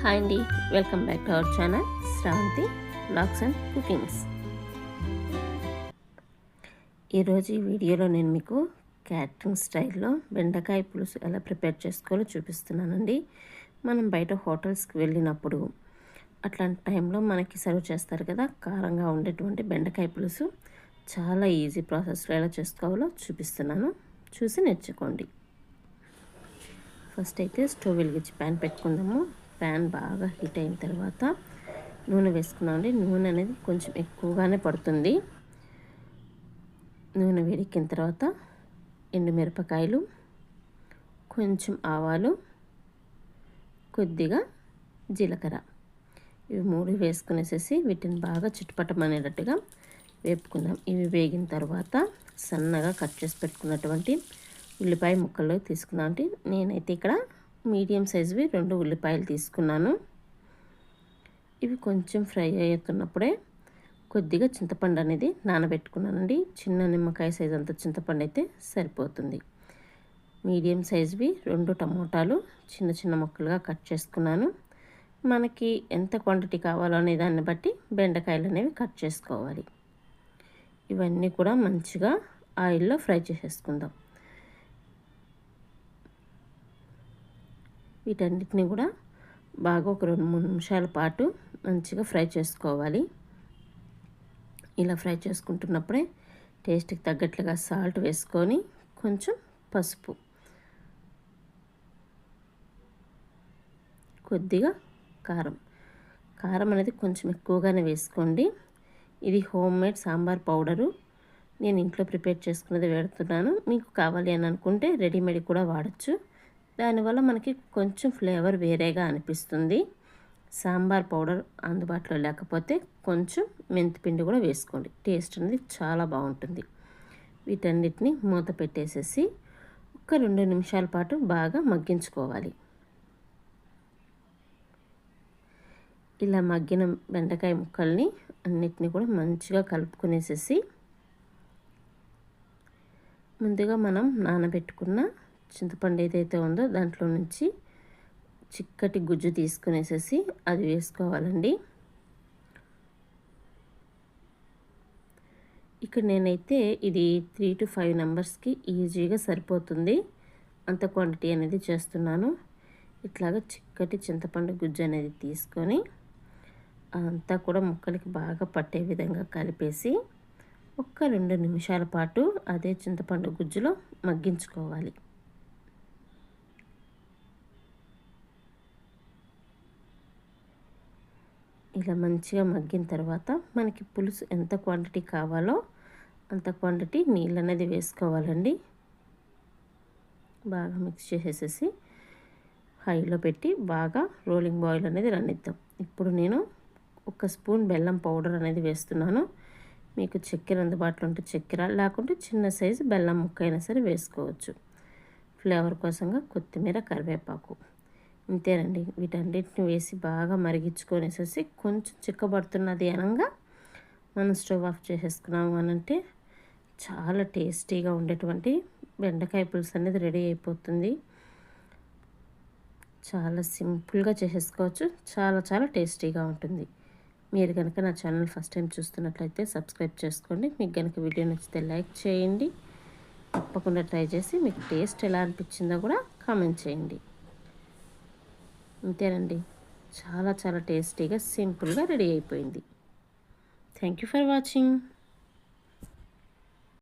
Hi అండి, welcome back to our channel Sravanthi vlogs and cookings. ఈరోజు ఈ వీడియోలో నేను మీకు క్యాటరింగ్ స్టైల్లో బెండకాయ పులుసు ఎలా ప్రిపేర్ చేసుకోవాలో చూపిస్తున్నానండి. మనం బయట హోటల్స్కి వెళ్ళినప్పుడు అట్లాంటి టైంలో మనకి సర్వ్ చేస్తారు కదా, కారంగా ఉండేటువంటి బెండకాయ పులుసు చాలా ఈజీ ప్రాసెస్లో ఎలా చేసుకోవాలో చూపిస్తున్నాను, చూసి నేర్చుకోండి. ఫస్ట్ అయితే స్టవ్ వెలిగించి ప్యాన్ పెట్టుకుందాము. ప్యాన్ బాగా హీట్ అయిన తర్వాత నూనె వేసుకున్నామండి. నూనె అనేది కొంచెం ఎక్కువగానే పడుతుంది. నూనె వేడెక్కిన తర్వాత ఎండుమిరపకాయలు, కొంచెం ఆవాలు, కొద్దిగా జీలకర్ర, ఇవి మూడు వేసుకునేసేసి వీటిని బాగా చిట్టుపట్టమనేటట్టుగా వేపుకుందాం. ఇవి వేగిన తర్వాత సన్నగా కట్ చేసి పెట్టుకున్నటువంటి ఉల్లిపాయ ముక్కలు తీసుకుందాం. అంటే నేనైతే ఇక్కడ మీడియం సైజువి 2 ఉల్లిపాయలు తీసుకున్నాను. ఇవి కొంచెం ఫ్రై అవుతున్నప్పుడే కొద్దిగా చింతపండు అనేది నానబెట్టుకున్నానండి. చిన్న నిమ్మకాయ సైజు అంత చింతపండు అయితే సరిపోతుంది. మీడియం సైజువి 2 టమోటాలు చిన్న చిన్న ముక్కలుగా కట్ చేసుకున్నాను. మనకి ఎంత క్వాంటిటీ కావాలో అనే దాన్ని బట్టి బెండకాయలు అనేవి కట్ చేసుకోవాలి. ఇవన్నీ కూడా మంచిగా ఆయిల్లో ఫ్రై చేసేసుకుందాం. వీటన్నిటిని కూడా బాగా ఒక 2-3 నిమిషాల పాటు మంచిగా ఫ్రై చేసుకోవాలి. ఇలా ఫ్రై చేసుకుంటున్నప్పుడే టేస్ట్కి తగ్గట్లుగా సాల్ట్ వేసుకొని కొంచెం పసుపు, కొద్దిగా కారం అనేది కొంచెం ఎక్కువగానే వేసుకోండి. ఇది హోమ్ మేడ్ సాంబార్ పౌడరు, నేను ఇంట్లో ప్రిపేర్ చేసుకున్నది వేడుతున్నాను. మీకు కావాలి అని అనుకుంటే రెడీమేడ్ కూడా వాడచ్చు. దానివల్ల మనకి కొంచెం ఫ్లేవర్ వేరేగా అనిపిస్తుంది. సాంబార్ పౌడర్ అందుబాటులో లేకపోతే కొంచెం మెంతిపిండి కూడా వేసుకోండి, టేస్ట్ అనేది చాలా బాగుంటుంది. వీటన్నిటిని మూత పెట్టేసేసి ఒక 2 నిమిషాల పాటు బాగా మగ్గించుకోవాలి. ఇలా మగ్గిన బెండకాయ ముక్కల్ని అన్నిటిని కూడా మంచిగా కలుపుకునేసేసి ముందుగా మనం నానబెట్టుకున్న చింతపండు ఏదైతే ఉందో దాంట్లో నుంచి చిక్కటి గుజ్జు తీసుకునేసేసి అది వేసుకోవాలండి. ఇక్కడ నేనైతే ఇది 3 to 5 మెంబర్స్కి ఈజీగా సరిపోతుంది, అంత క్వాంటిటీ అనేది చేస్తున్నాను. ఇట్లాగా చిక్కటి చింతపండు గుజ్జు అనేది తీసుకొని అంతా కూడా ముక్కలకి బాగా పట్టే విధంగా కలిపేసి ఒక 2 నిమిషాల పాటు అదే చింతపండు గుజ్జులో మగ్గించుకోవాలి. ఇలా మంచిగా మగ్గిన తర్వాత మనకి పులుసు ఎంత క్వాంటిటీ కావాలో అంత క్వాంటిటీ నీళ్ళు అనేది వేసుకోవాలండి. బాగా మిక్స్ చేసేసి హైలో పెట్టి బాగా రోలింగ్ బాయిల్ అనేది రన్నిద్దాం. ఇప్పుడు నేను 1 స్పూన్ బెల్లం పౌడర్ అనేది వేస్తున్నాను. మీకు చక్కెర అందుబాటులో ఉంటే చక్కెర, లేకుంటే చిన్న సైజు బెల్లం ముక్క అయినా సరే వేసుకోవచ్చు. ఫ్లేవర్ కోసంగా కొత్తిమీర, కరివేపాకు, ఇంతేనండి. వీటన్నిటిని వేసి బాగా మరిగించుకొనేసేసి కొంచెం చిక్కబడుతున్నది అనగా మనం స్టవ్ ఆఫ్ చేసేసుకున్నాము అనంటే చాలా టేస్టీగా ఉండేటువంటి బెండకాయ పులుసు అనేది రెడీ అయిపోతుంది. చాలా సింపుల్గా చేసేసుకోవచ్చు, చాలా చాలా టేస్టీగా ఉంటుంది. మీరు కనుక నా ఛానల్ ఫస్ట్ టైం చూస్తున్నట్లయితే సబ్స్క్రైబ్ చేసుకోండి. మీకు కనుక వీడియో నచ్చితే లైక్ చేయండి. తప్పకుండా ట్రై చేసి మీకు టేస్ట్ ఎలా అనిపించిందో కూడా కామెంట్ చేయండి. అంతేనండి, చాలా చాలా టేస్టీగా సింపుల్గా రెడీ అయిపోయింది. Thank you for watching.